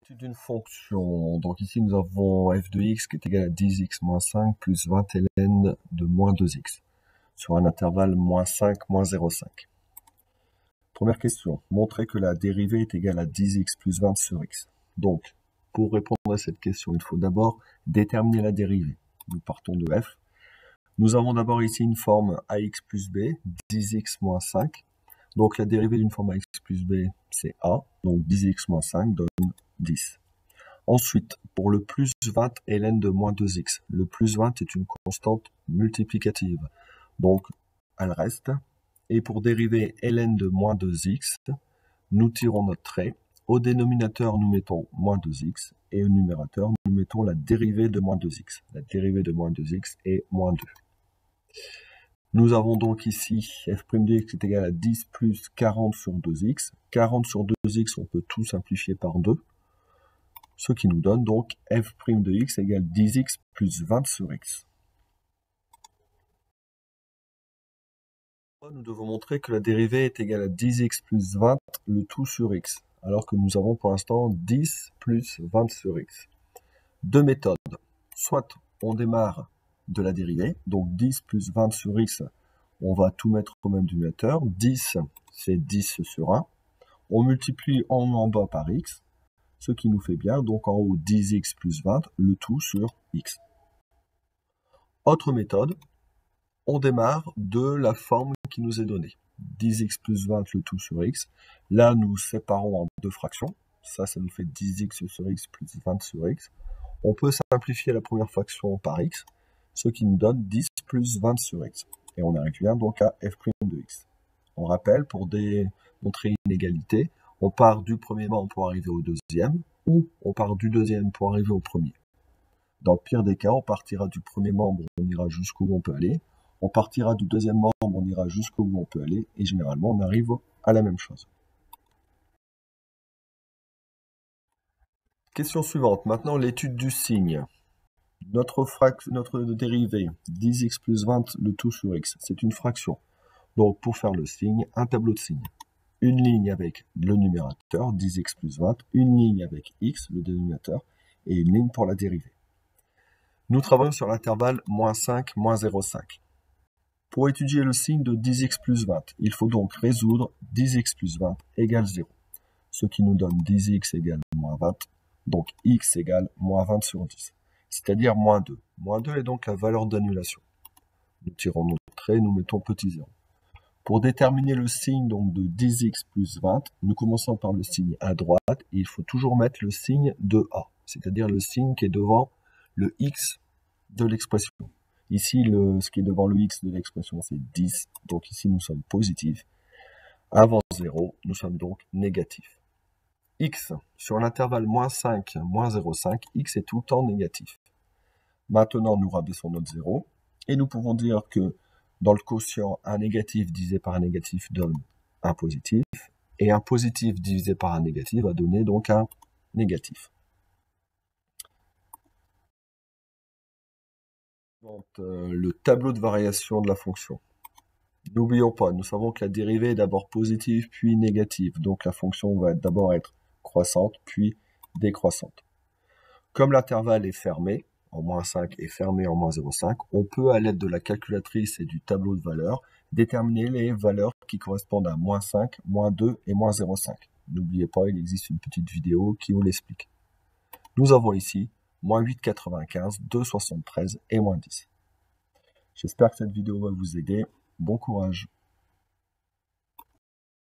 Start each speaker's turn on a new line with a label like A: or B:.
A: C'est d'une fonction. Donc ici, nous avons f de x qui est égal à 10x moins 5 plus 20 ln de moins 2x sur un intervalle moins 5, moins 0,5. Première question. Montrer que la dérivée est égale à 10x plus 20 sur x. Donc, pour répondre à cette question, il faut d'abord déterminer la dérivée. Nous partons de f. Nous avons d'abord ici une forme ax plus b, 10x moins 5. Donc la dérivée d'une forme ax plus b, c'est a. Donc 10x moins 5 donne 10. Ensuite, pour le plus 20 ln de moins 2x, le plus 20 est une constante multiplicative. Donc, elle reste. Et pour dériver ln de moins 2x, nous tirons notre trait. Au dénominateur, nous mettons moins 2x. Et au numérateur, nous mettons la dérivée de moins 2x. La dérivée de moins 2x est moins 2. Nous avons donc ici f' de x est égal à 10 plus 40 sur 2x. 40 sur 2x, on peut tout simplifier par 2. Ce qui nous donne donc f' de x égale 10x plus 20 sur x. Nous devons montrer que la dérivée est égale à 10x plus 20, le tout sur x, alors que nous avons pour l'instant 10 plus 20 sur x. Deux méthodes. Soit on démarre de la dérivée, donc 10 plus 20 sur x, on va tout mettre au même dénominateur. 10, c'est 10 sur 1. On multiplie en bas par x, ce qui nous fait bien, donc en haut 10x plus 20, le tout sur x. Autre méthode, on démarre de la forme qui nous est donnée. 10x plus 20, le tout sur x. Là, nous séparons en deux fractions. Ça nous fait 10x sur x plus 20 sur x. On peut simplifier la première fraction par x, ce qui nous donne 10 plus 20 sur x. Et on arrive bien donc à f' de x. On rappelle, pour démontrer une égalité, on part du premier membre pour arriver au deuxième, ou on part du deuxième pour arriver au premier. Dans le pire des cas, on partira du premier membre, on ira jusqu'où on peut aller. On partira du deuxième membre, on ira jusqu'où on peut aller. Et généralement, on arrive à la même chose. Question suivante. Maintenant, l'étude du signe. Notre dérivée, 10x plus 20, le tout sur x, c'est une fraction. Donc, pour faire le signe, un tableau de signes. Une ligne avec le numérateur, 10x plus 20, une ligne avec x, le dénominateur, et une ligne pour la dérivée. Nous travaillons sur l'intervalle moins 5, moins 0,5. Pour étudier le signe de 10x plus 20, il faut donc résoudre 10x plus 20 égale 0. Ce qui nous donne 10x égale moins 20, donc x égale moins 20 sur 10. C'est-à-dire moins 2. Moins 2 est donc la valeur d'annulation. Nous tirons notre trait, nous mettons petit 0. Pour déterminer le signe donc de 10x plus 20, nous commençons par le signe à droite, et il faut toujours mettre le signe de A, c'est-à-dire le signe qui est devant le x de l'expression. Ici, ce qui est devant le x de l'expression, c'est 10, donc ici nous sommes positifs. Avant 0, nous sommes donc négatifs. X, sur l'intervalle moins 5, moins 0,5, x est tout le temps négatif. Maintenant, nous rabaissons notre 0, et nous pouvons dire que dans le quotient, un négatif divisé par un négatif donne un positif, et un positif divisé par un négatif va donner donc un négatif. Le tableau de variation de la fonction. N'oublions pas, nous savons que la dérivée est d'abord positive puis négative, donc la fonction va d'abord être croissante puis décroissante. Comme l'intervalle est fermé, en moins 5 et fermé en moins 0,5, on peut, à l'aide de la calculatrice et du tableau de valeurs, déterminer les valeurs qui correspondent à moins 5, moins 2 et moins 0,5. N'oubliez pas, il existe une petite vidéo qui vous l'explique. Nous avons ici moins 8,95, 2,73 et moins 10. J'espère que cette vidéo va vous aider. Bon courage!